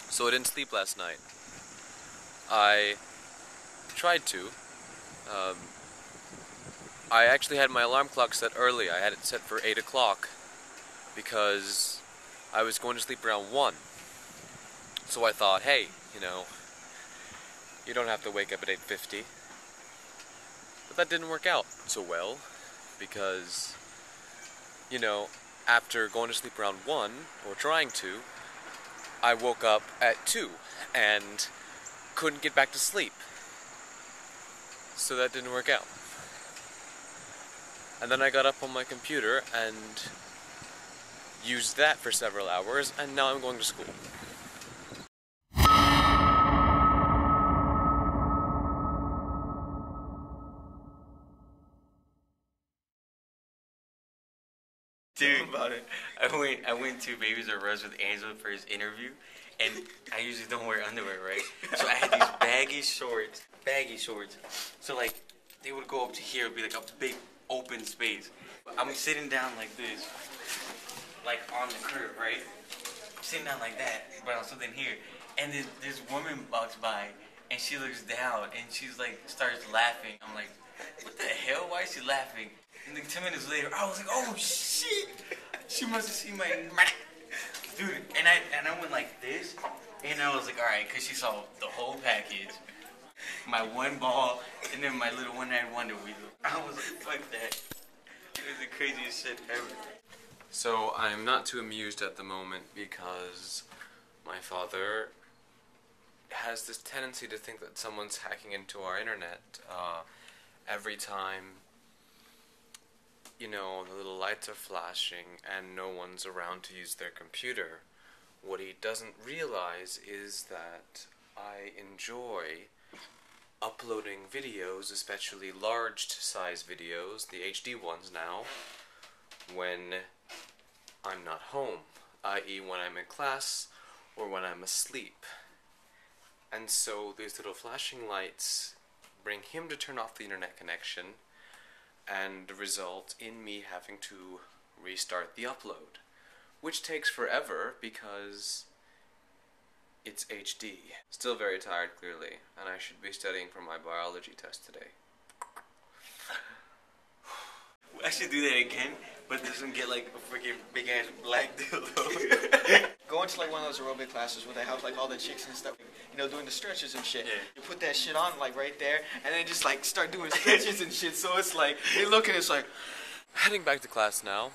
So I didn't sleep last night. I tried to. Um, I actually had my alarm clock set early. I had it set for 8 o'clock because I was going to sleep around 1. So I thought, hey, you don't have to wake up at 8:50. But that didn't work out so well because, after going to sleep around 1, or trying to, I woke up at 2 and couldn't get back to sleep. So that didn't work out. And then I got up on my computer and used that for several hours, and now I'm going to school. Dude, about it. I went to Babies R Us with Angela for his interview, and I usually don't wear underwear, right? So I had these baggy shorts. So like, they would go up to here, it'd be like a big open space. I'm sitting down like this, like on the curb, right? I'm sitting down like that, but on something here, and then this woman walks by, and she looks down, and she's like, starts laughing. I'm like, what the hell? Why is she laughing? And then 10 minutes later, I was like, oh shit! She must have seen my dude. And I went like this, and I was like, all right, because she saw the whole package, my one ball, and then my little one-eyed wonder wheel. I was like, fuck that. It was the craziest shit ever. So I'm not too amused at the moment because my father has this tendency to think that someone's hacking into our internet every time, the little lights are flashing and no one's around to use their computer. What he doesn't realize is that I enjoy uploading videos, especially large size videos, the HD ones now, when I'm not home, i.e. when I'm in class or when I'm asleep. And so these little flashing lights bring him to turn off the internet connection and result in me having to restart the upload, which takes forever because it's HD. Still very tired, clearly, and I should be studying for my biology test today. I should do that again, but it doesn't get like a freaking big ass black dildo. Go into like one of those aerobic classes where they have like all the chicks and stuff, doing the stretches and shit. Yeah. You put that shit on like right there, and then just like start doing stretches and shit. So it's like they look and it's like. Heading back to class now.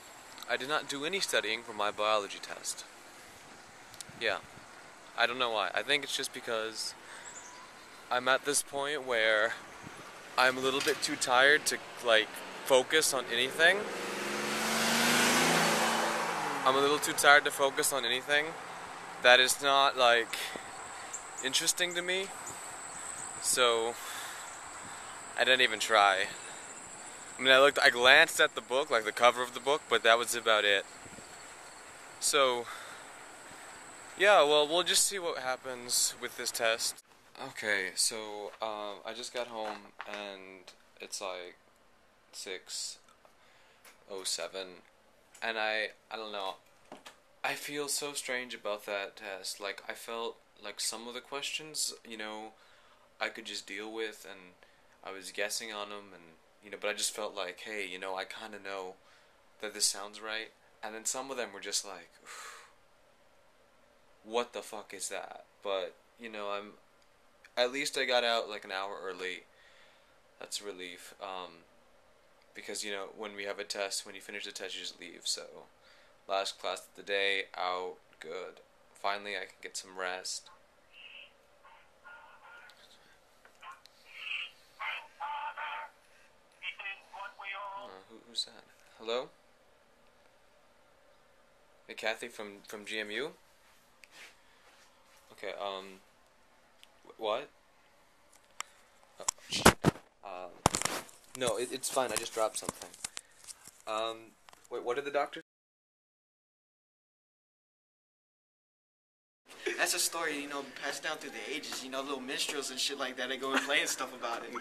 I did not do any studying for my biology test. Yeah. I don't know why. I think it's just because I'm at this point where I'm a little bit too tired to focus on anything. I'm a little too tired to focus on anything that is not interesting to me. So I didn't even try. I mean, I glanced at the book, like the cover of the book, but that was about it. So yeah, well, we'll just see what happens with this test. Okay, so I just got home and it's like 6:07, and I don't know. I feel so strange about that test. Like, I felt like some of the questions, I could just deal with, and I was guessing on them, and but I just felt like, hey, I kind of know that this sounds right, and then some of them were just like, what the fuck is that? But, at least I got out like an hour early. That's a relief. Because, when we have a test, when you finish the test, you just leave. So, last class of the day, out, good. Finally, I can get some rest. Who's that? Hello? Hey, Kathy from GMU? Okay, what? Oh, shit. No, it's fine, I just dropped something. Wait, what did the doctor? That's a story, passed down through the ages. Little minstrels and shit like that. They go and play and stuff about it.